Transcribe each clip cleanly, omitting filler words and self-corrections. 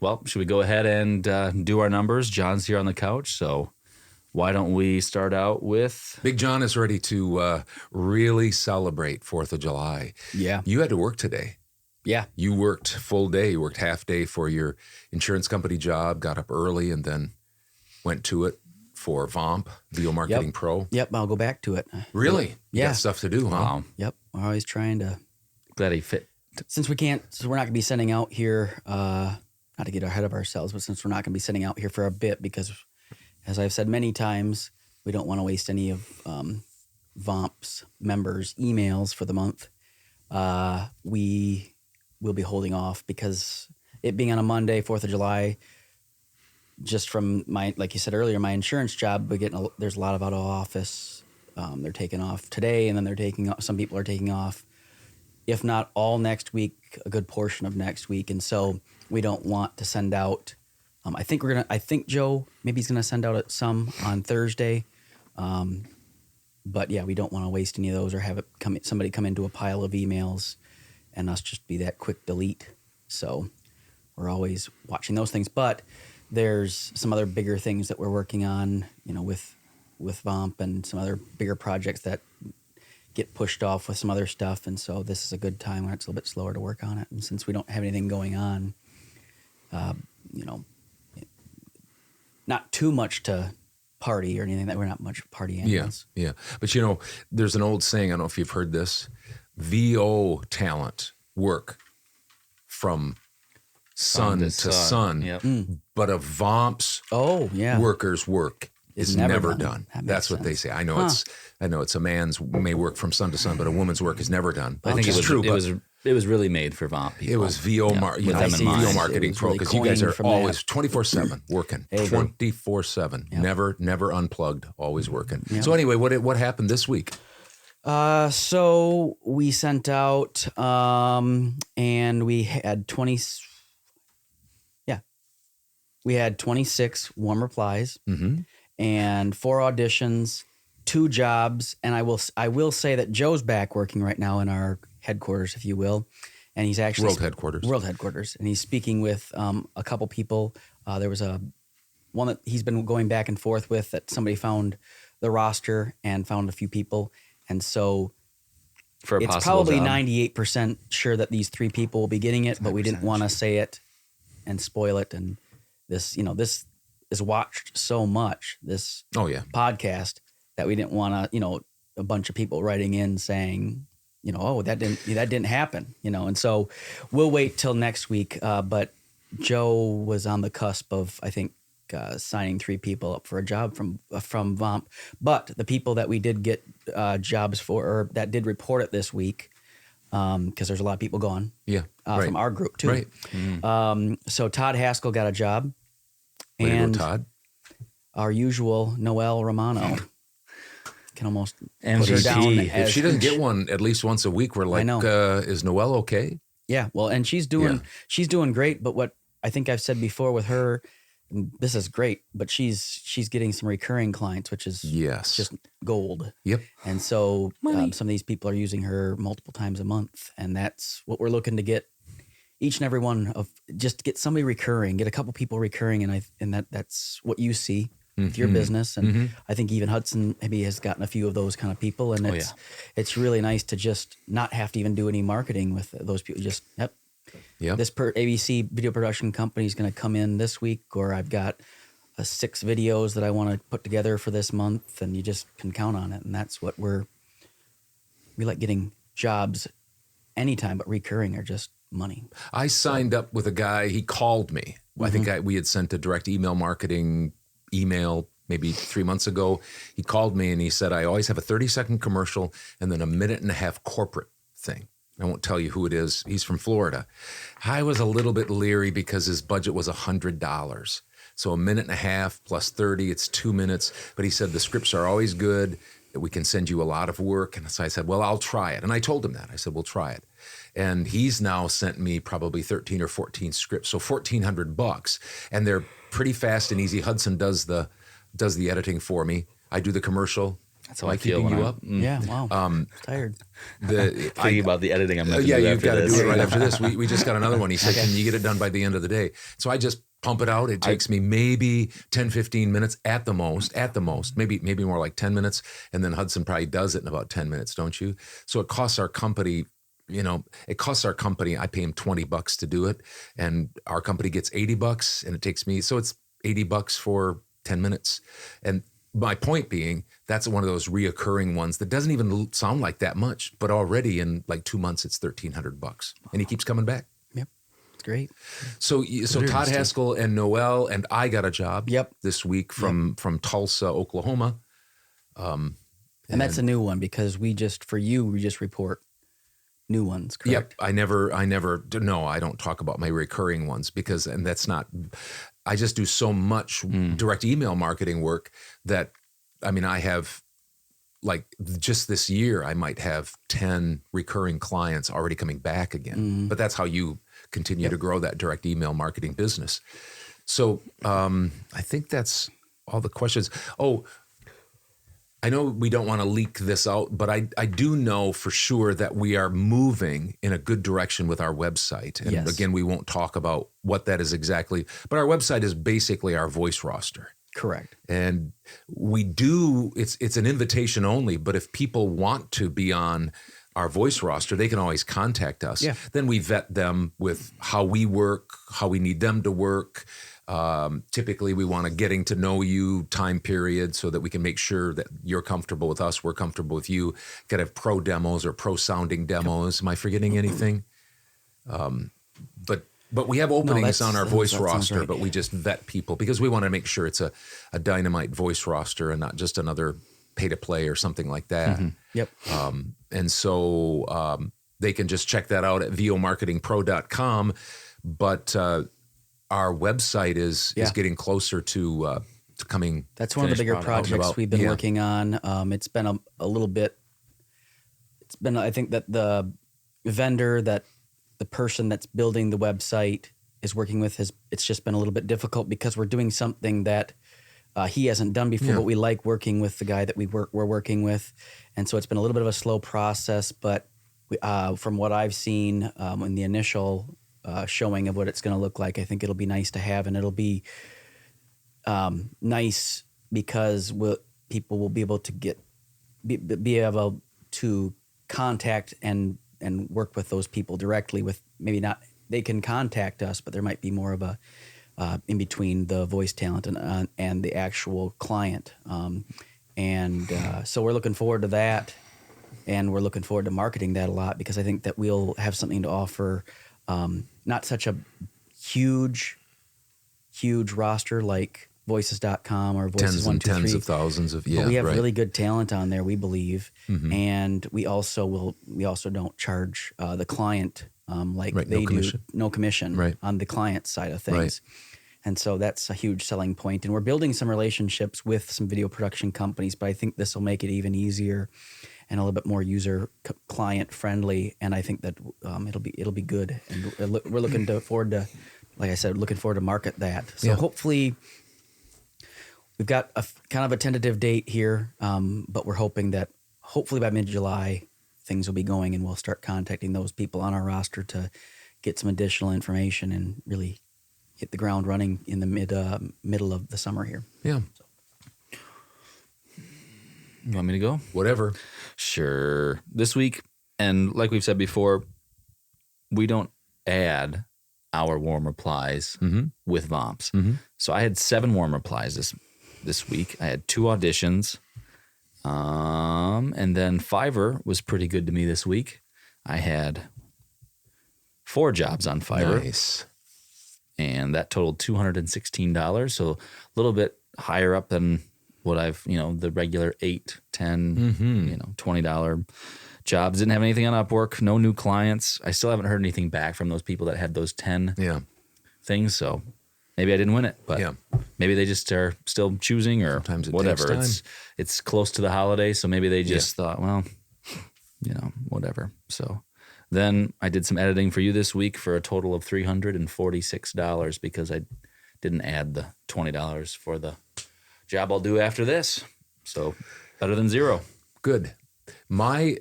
Well, should we go ahead and do our numbers? John's here on the couch, so why don't we start out with... Big John is ready to really celebrate 4th of July. Yeah. You had to work today. Yeah. You worked full day. You worked half day for your insurance company job, got up early, and then went to it for VOMP, Video Marketing Pro. Yep, I'll go back to it. Really? You Yeah. got stuff to do, huh? Wow. Yep, we're always trying to... Glad he fit. Since we're not going to be sending out here, not to get ahead of ourselves, but since we're not going to be sending out here for a bit, because as I've said many times, we don't want to waste any of VOMP's members' emails for the month. We will be holding off because it being on a Monday, 4th of July, just from like you said earlier, my insurance job, there's a lot of out of office. They're taking off today, and then some people are taking off, if not all next week, a good portion of next week. And so we don't want to send out, I think Joe, maybe he's going to send out some on Thursday. But yeah, we don't want to waste any of those or have somebody come into a pile of emails and us just be that quick delete. So we're always watching those things. But there's some other bigger things that we're working on, with VOMP and some other bigger projects that get pushed off with some other stuff. And so this is a good time when it's a little bit slower to work on it. And since we don't have anything going on, not too much to party or anything, that we're not much party animals. Yeah. But there's an old saying, I don't know if you've heard this, VO talent work from sun to sun. Yep. But a VOMP's workers work is never done. That's what they say. I know it's a man's may work from sun to sun, but a woman's work is never done. I think it's true. It was really made for VOMP people. It was VO Marketing Pro, because you guys are always 24/7 working, 24/7, never unplugged, always working. Yeah. So anyway, what happened this week? So we sent out, and we had 26 warm replies. Mm-hmm. And 4 auditions, 2 jobs, and I will say that Joe's back working right now in our headquarters, if you will, and he's actually World headquarters, and he's speaking with a couple people. There was one that he's been going back and forth with that somebody found the roster and found a few people, and so it's probably 98% sure that these 3 people will be getting it, but we didn't want to say it and spoil it, and this is watched so much, this podcast, that we didn't want to, a bunch of people writing in saying, that didn't happen, and so we'll wait till next week. But Joe was on the cusp of, I think, signing 3 people up for a job from VOMP. But the people that we did get jobs for, or that did report it this week, because there's a lot of people gone, from our group too. Right. Mm-hmm. So Todd Haskell got a job. Way and to go, Todd. Our usual Noelle Romano can almost MVP. put her down. If she doesn't get one at least once a week, we're like, is Noelle okay? Yeah, well, and she's doing great. But what I think I've said before with her, this is great, but she's getting some recurring clients, which is just gold. Yep. And so some of these people are using her multiple times a month, and that's what we're looking to get. Each and every one of just get somebody recurring, get a couple people recurring, and that's what you see with your business. And I think even Hudson maybe has gotten a few of those kind of people, and it's really nice to just not have to even do any marketing with those people. Just this ABC video production company is going to come in this week, or I've got 6 videos that I want to put together for this month, and you just can count on it. And that's what we like getting jobs anytime, but recurring are just money. I signed up with a guy. He called me. I think we had sent a direct email marketing email maybe 3 months ago. He called me and he said, I always have a 30-second commercial and then a 1.5-minute corporate thing. I won't tell you who it is. He's from Florida. I was a little bit leery because his budget was $100. So 1.5 minutes plus 30, it's 2 minutes. But he said the scripts are always good, that we can send you a lot of work. And so I said, well, I'll try it. And I told him that. I said, we'll try it. And he's now sent me probably 13 or 14 scripts, so $1,400, and they're pretty fast and easy. Hudson does the editing for me. I do the commercial. That's how Am I feel keeping when you I- up? Yeah. Wow. I'm tired. Thinking about the editing I'm going to yeah, do you've after got to this. do it right after this. We just got another one. He said, can you get it done by the end of the day? So I just pump it out. It takes me maybe 10, 15 minutes at the most, maybe more like 10 minutes. And then Hudson probably does it in about 10 minutes, don't you? So it costs our company, I pay him $20 to do it, and our company gets $80, and it takes me, so it's $80 for 10 minutes. And my point being, that's one of those reoccurring ones that doesn't even sound like that much, but already in like 2 months, it's $1,300, and he keeps coming back. Yep. It's great. So Todd Haskell and Noel and I got a job Yep. this week from Tulsa, Oklahoma. And that's a new one because we just report new ones, correct? Yep. I don't talk about my recurring ones I just do so much direct email marketing work that, I have like just this year, I might have 10 recurring clients already coming back again, but that's how you continue to grow that direct email marketing business. So I think that's all the questions. Oh, I know we don't want to leak this out, but I do know for sure that we are moving in a good direction with our website. And Yes. again, we won't talk about what that is exactly, but our website is basically our voice roster. Correct. And it's an invitation only, but if people want to be on our voice roster, they can always contact us. Yeah. Then we vet them with how we work, how we need them to work. Typically we want a getting to know you time period so that we can make sure that you're comfortable with us, we're comfortable with you. Got to have pro demos or pro sounding demos. Am I forgetting anything? But we have openings on our voice that sounds roster, right. but we just vet people because we want to make sure it's a dynamite voice roster and not just another pay to play or something like that. Yep. And so they can just check that out at vomarketingpro.com. But our website is getting closer to coming. That's one of the bigger product. projects we've been working on. It's been a little bit. It's been, I think that the vendor that the person that's building the website is working with it's just been a little bit difficult because we're doing something that he hasn't done before, but we like working with the guy that we're working with. And so it's been a little bit of a slow process, but from what I've seen in the initial showing of what it's going to look like, I think it'll be nice to have, and it'll be nice because people will be able to be able to contact and work with those people directly. With maybe not, they can contact us, but there might be more of a in between the voice talent and the actual client. So we're looking forward to that, and we're looking forward to marketing that a lot because I think that we'll have something to offer. Not such a huge roster like Voices.com or Voices Tens and 123. tens of thousands of But we have really good talent on there, we believe, and we also don't charge the client like they do. No commission on the client side of things. Right. And so that's a huge selling point. And we're building some relationships with some video production companies, but I think this will make it even easier and a little bit more client friendly. And I think that it'll be good. And we're looking forward to, like I said, market that. So hopefully we've got a kind of a tentative date here, but we're hoping that hopefully by mid-July things will be going and we'll start contacting those people on our roster to get some additional information and really hit the ground running in the middle of the summer here. Yeah. You want me to go? Whatever. Sure. This week, and like we've said before, we don't add our warm replies with VOMPs. So I had 7 warm replies this week. I had 2 auditions. And then Fiverr was pretty good to me this week. I had 4 jobs on Fiverr. Nice. And that totaled $216. So a little bit higher up than what I've, the regular $8, $10, $20 jobs. Didn't have anything on Upwork, no new clients. I still haven't heard anything back from those people that had those 10 things. So maybe I didn't win it, but maybe they just are still choosing or Sometimes it whatever. takes time. It's close to the holiday, so maybe they just thought, well, whatever. So then I did some editing for you this week for a total of $346 because I didn't add the $20 for the job I'll do after this. So Better than zero. Good. My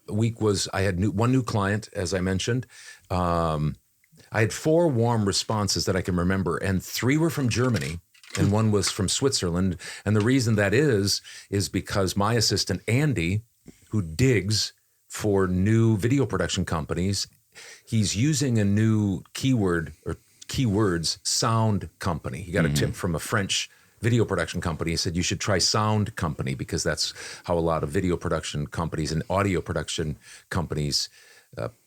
week was, I had one new client, as I mentioned. I had 4 warm responses that I can remember, and 3 were from Germany, and 1 was from Switzerland. And the reason that is because my assistant, Andy, who digs for new video production companies, he's using a new keyword or keywords, sound company. He got a tip from a French video production company. He said, you should try sound company, because that's how a lot of video production companies and audio production companies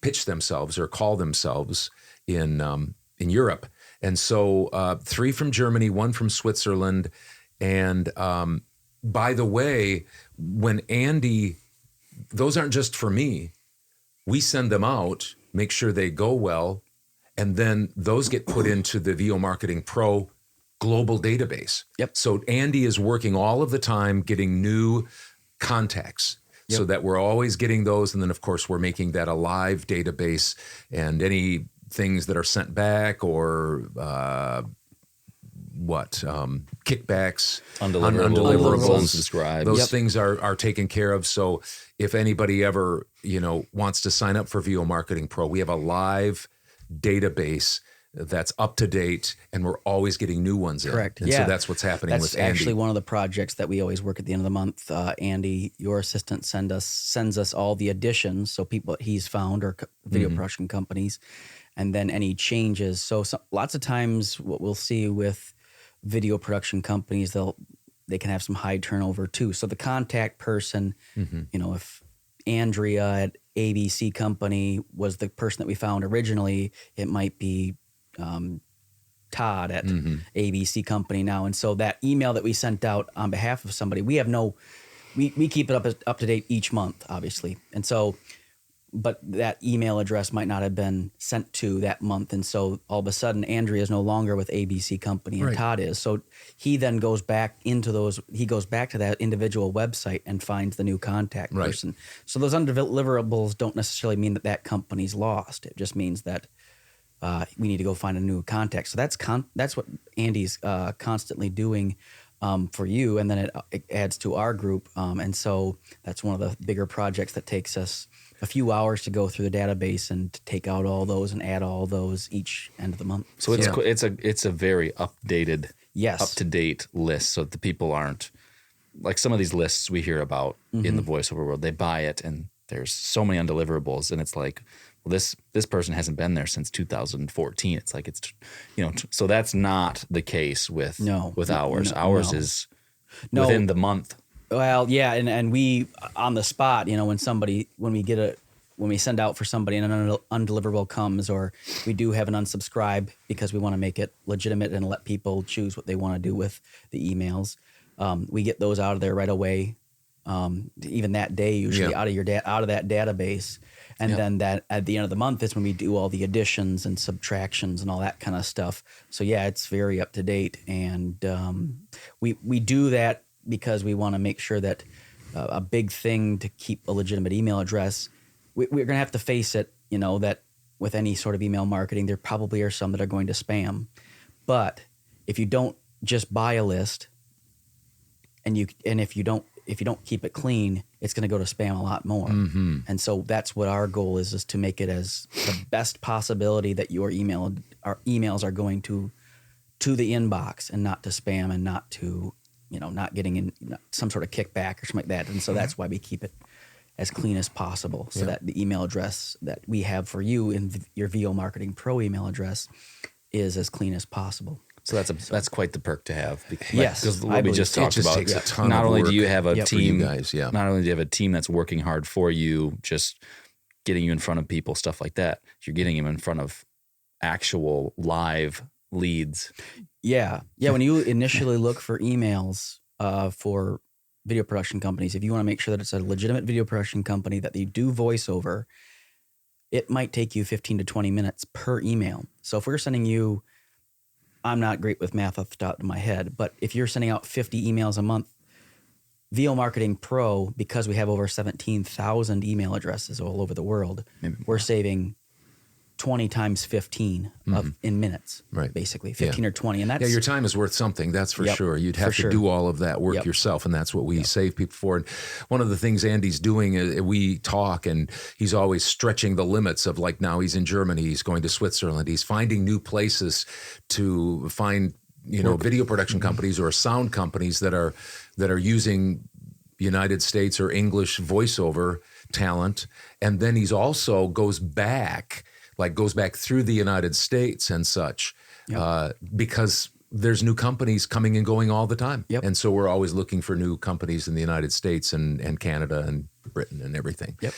pitch themselves or call themselves in Europe. And so 3 from Germany, 1 from Switzerland. And by the way, when Andy, those aren't just for me. We send them out, make sure they go well, and then those get put into the VO Marketing Pro global database. Yep. So Andy is working all of the time getting new contacts. Yep. So that we're always getting those. And then, of course, we're making that a live database, and any things that are sent back or kickbacks, undeliverable, unsubscribed. Those things are taken care of. So if anybody ever, wants to sign up for VO Marketing Pro, we have a live database that's up to date, and we're always getting new ones in. Correct. And so that's what's happening with Andy. That's actually one of the projects that we always work at the end of the month. Andy, your assistant, sends us all the additions, so people that he's found or video production companies, and then any changes. So lots of times what we'll see with video production companies, they can have some high turnover too. So the contact person, if Andrea at ABC company was the person that we found originally, it might be Todd at ABC company now. And so that email that we sent out on behalf of somebody, we keep it up to date each month, obviously. And so, but that email address might not have been sent to that month. And so all of a sudden, Andrea is no longer with ABC company and Todd is. So he then goes back to that individual website and finds the new contact person. So those undeliverables don't necessarily mean that company's lost. It just means that we need to go find a new contact. So that's what Andy's constantly doing for you, and then it adds to our group. And so that's one of the bigger projects that takes us a few hours to go through the database and to take out all those and add all those each end of the month. So it's a very updated, up to date list, so that the people aren't like some of these lists we hear about in the voiceover world. They buy it and there's so many undeliverables, and it's like, well, this person hasn't been there since 2014. It's like so that's not the case with ours. Ours is within the month. Well, yeah, and we on the spot, when we send out for somebody and an undeliverable comes, or we do have an unsubscribe because we want to make it legitimate and let people choose what they want to do with the emails. We get those out of there right away, even that day, usually out of that database. And then that at the end of the month is when we do all the additions and subtractions and all that kind of stuff. So yeah, it's very up to date, and we do that because we want to make sure that a big thing to keep a legitimate email address. We're going to have to face it, that with any sort of email marketing, there probably are some that are going to spam. But if you don't just buy a list, and if you don't keep it clean, it's going to go to spam a lot more. And so that's what our goal is to make it as the best possibility that our emails are going to the inbox and not to spam, and not to, not getting in some sort of kickback or something like that. And so that's why we keep it as clean as possible, so that the email address that we have for you in your VO Marketing Pro email address is as clean as possible. So that's quite the perk to have. Yes, what we just talked about. Takes a ton not of only work do you have a team, for you guys, not only do you have a team that's working hard for you, just getting you in front of people, stuff like that. You're getting them in front of actual live leads. Yeah. When you initially look for emails for video production companies, if you want to make sure that it's a legitimate video production company, that they do voiceover, it might take you 15 to 20 minutes per email. So if we're sending you, I'm not great with math off the top of my head, but if you're sending out 50 emails a month, VO Marketing Pro, because we have over 17,000 email addresses all over the world, we're saving 20 times 15 in minutes, Right. basically 15 or 20. And that's Yeah, your time is worth something, that's for Yep, sure. You'd for have to sure. do all of that work yourself, and that's what we save people for. And one of the things Andy's doing is we talk, and he's always stretching the limits of, like, now he's in Germany, he's going to Switzerland, he's finding new places to find, video production companies or sound companies that are using United States or English voiceover talent. And then he's also goes back through the United States and such, because there's new companies coming and going all the time. Yep. And so we're always looking for new companies in the United States and Canada and Britain and everything. Yep.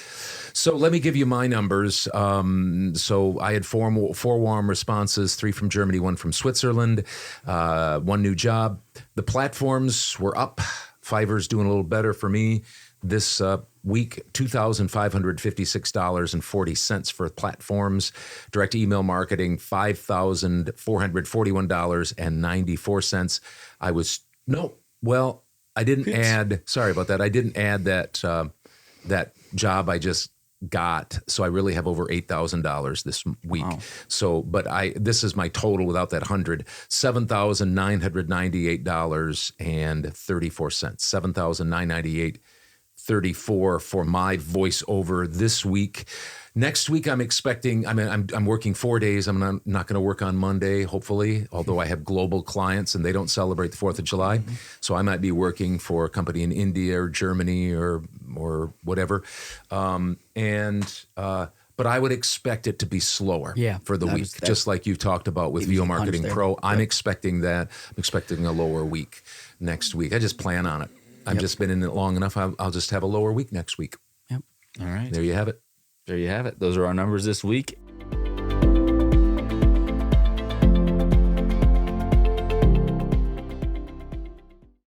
So let me give you my numbers. So I had four warm responses, 3 from Germany, 1 from Switzerland, 1 new job. The platforms were up. Fiverr's doing a little better for me this week, $2,556.40 for platforms. Direct email marketing, $5,441.94. I didn't add, sorry about that. I didn't add that job I just got. So I really have over $8,000 this week. Wow. So, but this is my total without that 100, $7,998.34. $7,998.34 for my voiceover this week. Next week, I'm expecting, I'm working 4 days. I'm not going to work on Monday, hopefully, although I have global clients and they don't celebrate the 4th of July. Mm-hmm. So I might be working for a company in India or Germany or whatever. But I would expect it to be slower for the week, just like you talked about with VO Marketing Pro. I'm expecting that. I'm expecting a lower week next week. I just plan on it. I've just been in it long enough. I'll just have a lower week next week. Yep. All right. There you have it. There you have it. Those are our numbers this week.